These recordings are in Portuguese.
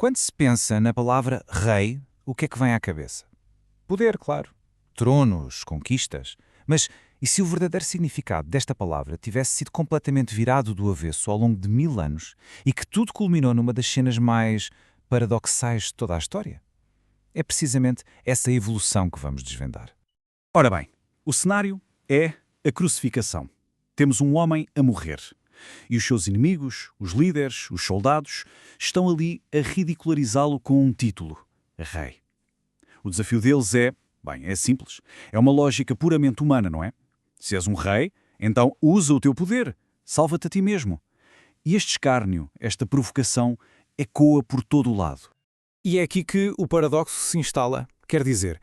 Quando se pensa na palavra rei, o que é que vem à cabeça? Poder, claro. Tronos, conquistas. Mas e se o verdadeiro significado desta palavra tivesse sido completamente virado do avesso ao longo de 1000 anos e que tudo culminou numa das cenas mais paradoxais de toda a história? É precisamente essa evolução que vamos desvendar. Ora bem, o cenário é a crucificação. Temos um homem a morrer. E os seus inimigos, os líderes, os soldados, estão ali a ridicularizá-lo com um título: Rei. O desafio deles é simples. É uma lógica puramente humana, não é? Se és um rei, então usa o teu poder. Salva-te a ti mesmo. E este escárnio, esta provocação, ecoa por todo o lado. E é aqui que o paradoxo se instala. Quer dizer,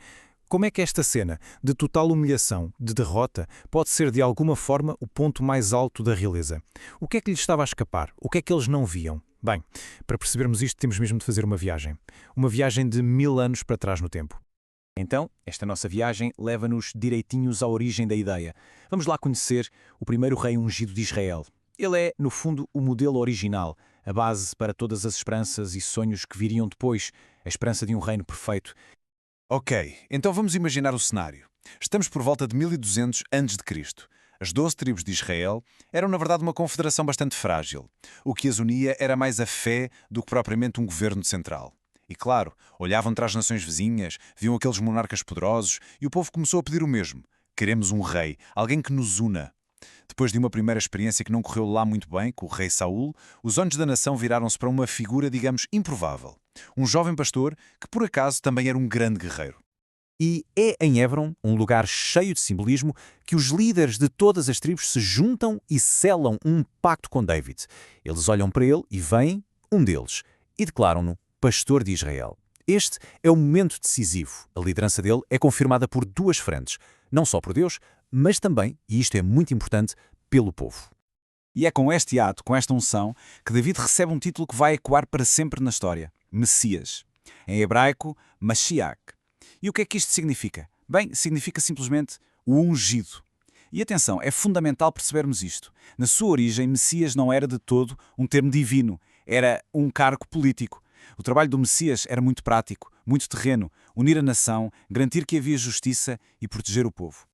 como é que esta cena de total humilhação, de derrota, pode ser de alguma forma o ponto mais alto da realeza? O que é que lhes estava a escapar? O que é que eles não viam? Bem, para percebermos isto temos mesmo de fazer uma viagem. Uma viagem de 1000 anos para trás no tempo. Então, esta nossa viagem leva-nos direitinhos à origem da ideia. Vamos lá conhecer o primeiro rei ungido de Israel. Ele é, no fundo, o modelo original, a base para todas as esperanças e sonhos que viriam depois, a esperança de um reino perfeito. Ok, então vamos imaginar o cenário. Estamos por volta de 1200 a.C. As 12 tribos de Israel eram, na verdade, uma confederação bastante frágil. O que as unia era mais a fé do que propriamente um governo central. E claro, olhavam para as nações vizinhas, viam aqueles monarcas poderosos e o povo começou a pedir o mesmo. Queremos um rei, alguém que nos una. Depois de uma primeira experiência que não correu lá muito bem, com o rei Saul, os olhos da nação viraram-se para uma figura, digamos, improvável. Um jovem pastor que, por acaso, também era um grande guerreiro. E é em Hebron, um lugar cheio de simbolismo, que os líderes de todas as tribos se juntam e selam um pacto com David. Eles olham para ele e veem um deles e declaram-no pastor de Israel. Este é o momento decisivo. A liderança dele é confirmada por duas frentes, não só por Deus, mas também, e isto é muito importante, pelo povo. E é com este ato, com esta unção, que David recebe um título que vai ecoar para sempre na história: Messias. Em hebraico, Mashiach. E o que é que isto significa? Bem, significa simplesmente o ungido. E atenção, é fundamental percebermos isto. Na sua origem, Messias não era de todo um termo divino, era um cargo político. O trabalho do Messias era muito prático, muito terreno, unir a nação, garantir que havia justiça e proteger o povo.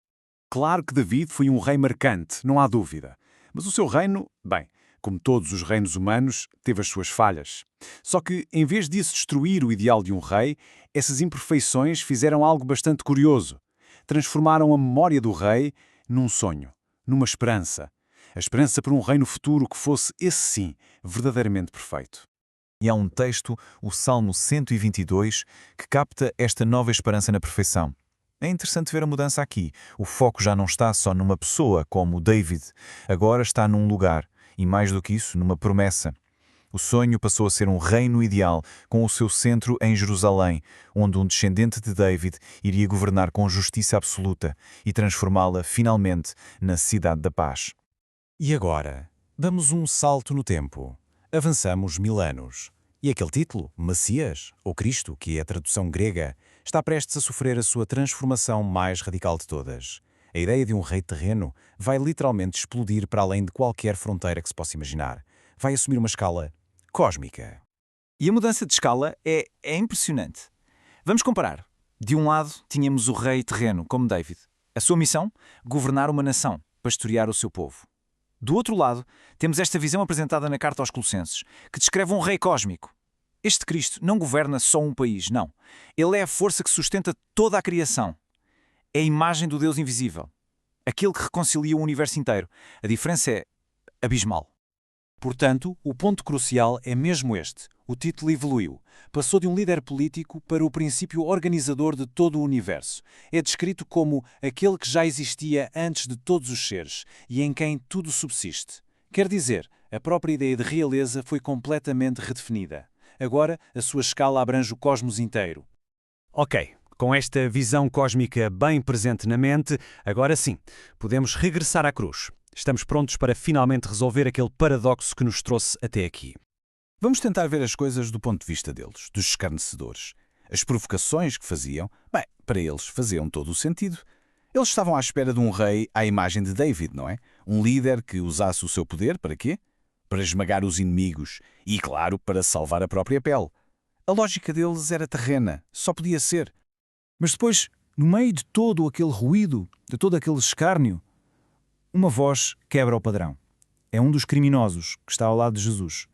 Claro que David foi um rei marcante, não há dúvida. Mas o seu reino, bem, como todos os reinos humanos, teve as suas falhas. Só que, em vez disso destruir o ideal de um rei, essas imperfeições fizeram algo bastante curioso. Transformaram a memória do rei num sonho, numa esperança. A esperança por um reino futuro que fosse, esse sim, verdadeiramente perfeito. E há um texto, o Salmo 122, que capta esta nova esperança na perfeição. É interessante ver a mudança aqui. O foco já não está só numa pessoa, como David. Agora está num lugar, e mais do que isso, numa promessa. O sonho passou a ser um reino ideal, com o seu centro em Jerusalém, onde um descendente de David iria governar com justiça absoluta e transformá-la, finalmente, na cidade da paz. E agora, damos um salto no tempo. Avançamos 1000 anos. E aquele título, Messias, ou Cristo, que é a tradução grega, está prestes a sofrer a sua transformação mais radical de todas. A ideia de um rei terreno vai literalmente explodir para além de qualquer fronteira que se possa imaginar. Vai assumir uma escala cósmica. E a mudança de escala é impressionante. Vamos comparar. De um lado, tínhamos o rei terreno, como David. A sua missão? Governar uma nação, pastorear o seu povo. Do outro lado, temos esta visão apresentada na Carta aos Colossenses, que descreve um rei cósmico. Este Cristo não governa só um país, não. Ele é a força que sustenta toda a criação. É a imagem do Deus invisível. Aquele que reconcilia o universo inteiro. A diferença é abismal. Portanto, o ponto crucial é mesmo este. O título evoluiu. Passou de um líder político para o princípio organizador de todo o universo. É descrito como aquele que já existia antes de todos os seres e em quem tudo subsiste. Quer dizer, a própria ideia de realeza foi completamente redefinida. Agora, a sua escala abrange o cosmos inteiro. Ok, com esta visão cósmica bem presente na mente, agora sim, podemos regressar à cruz. Estamos prontos para finalmente resolver aquele paradoxo que nos trouxe até aqui. Vamos tentar ver as coisas do ponto de vista deles, dos escarnecedores. As provocações que faziam, bem, para eles faziam todo o sentido. Eles estavam à espera de um rei à imagem de David, não é? Um líder que usasse o seu poder para quê? Para esmagar os inimigos e, claro, para salvar a própria pele. A lógica deles era terrena, só podia ser. Mas depois, no meio de todo aquele ruído, de todo aquele escárnio, uma voz quebra o padrão. É um dos criminosos que está ao lado de Jesus.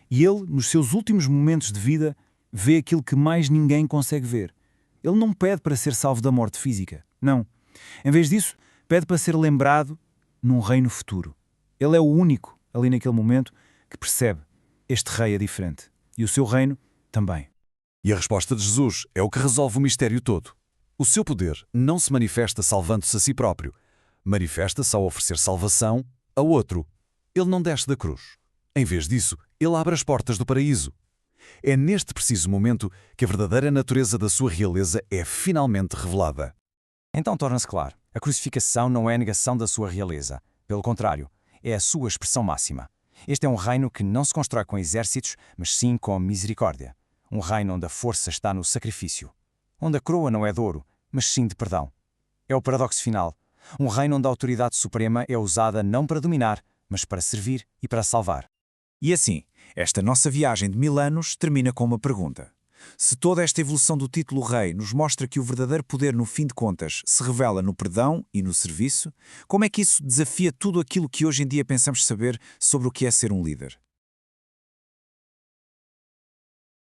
E ele, nos seus últimos momentos de vida, vê aquilo que mais ninguém consegue ver. Ele não pede para ser salvo da morte física. Não. Em vez disso, pede para ser lembrado num reino futuro. Ele é o único, ali naquele momento, que percebe: este rei é diferente. E o seu reino também. E a resposta de Jesus é o que resolve o mistério todo. O seu poder não se manifesta salvando-se a si próprio. Manifesta-se ao oferecer salvação a outro. Ele não desce da cruz. Em vez disso, ele abre as portas do paraíso. É neste preciso momento que a verdadeira natureza da sua realeza é finalmente revelada. Então torna-se claro, a crucificação não é a negação da sua realeza. Pelo contrário, é a sua expressão máxima. Este é um reino que não se constrói com exércitos, mas sim com misericórdia. Um reino onde a força está no sacrifício. Onde a coroa não é de ouro, mas sim de perdão. É o paradoxo final. Um reino onde a autoridade suprema é usada não para dominar, mas para servir e para salvar. E assim, esta nossa viagem de 1000 anos termina com uma pergunta. Se toda esta evolução do título rei nos mostra que o verdadeiro poder, no fim de contas, se revela no perdão e no serviço, como é que isso desafia tudo aquilo que hoje em dia pensamos saber sobre o que é ser um líder?